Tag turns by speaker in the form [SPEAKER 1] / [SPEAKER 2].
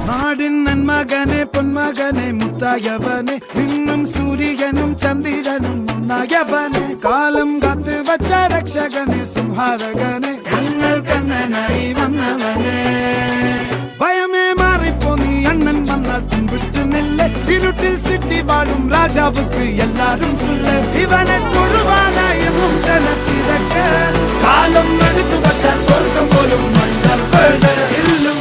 [SPEAKER 1] നാടിൻ നന്മകനെ പൊന്മകനെ മുത്തായവനെ നിന്നും സൂര്യനും ചന്ദ്രനും ഒന്നായവനെ കാലം കാത്ത് വച്ച രക്ഷകനെ സംഹാരകനെ ഞങ്ങൾ കണ്ണനായി വന്നവനെ ഭയമേ മാറിപ്പോ നീ അണ്ണൻ വന്നാൽ തുമ്പിട്ട് നെല്ല് ഇരുട്ടിൽ സിറ്റി വാഴും രാജാവുക്ക് എല്ലാരും സുല്ല് ഇവനെ തൊഴുവാനായും ജനത്തിരക്ക് കാലം എടുത്തു വച്ചാൽ സ്വർഗം പോലും മണ്ണൽ ഇല്ലും